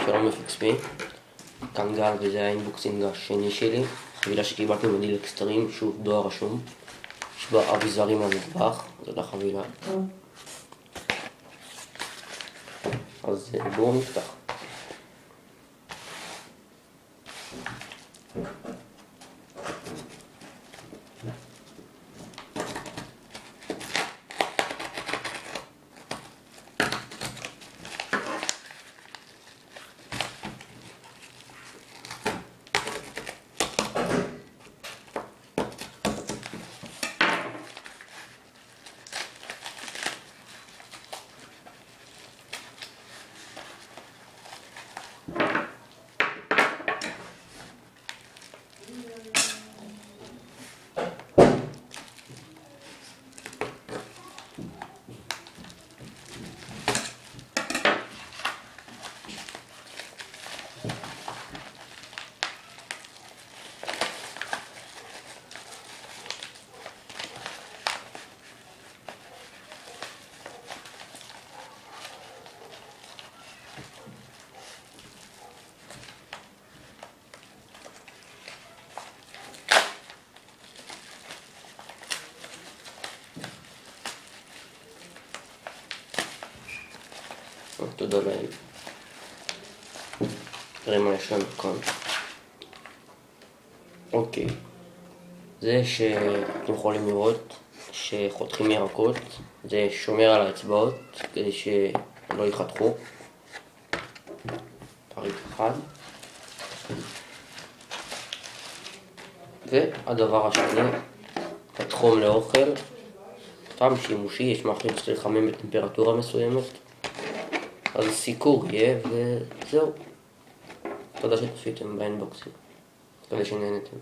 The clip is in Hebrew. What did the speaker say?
שלום FXP, כאן גל וזה האינבוקסינג השני שלי, חבילה שקיבלתי מדיל אקסטרים, שוב דואר רשום, יש בה אביזרים מהמטבח, זאת החבילה. אז בואו נפתח. תודה להם. תראה מה יש לנו כאן. אוקיי. זה שאתם יכולים לראות שחותכים ירקות, זה שומר על האצבעות כדי שלא ייחתכו. פריט אחד. והדבר השני, התחום לאוכל. פעם שימושי, יש מאכלים שצריך לחמם בטמפרטורה מסוימת. אז סיקור יהיה, וזהו. תודה שצפיתם באינבוקסינג. מקווה שנהנתם.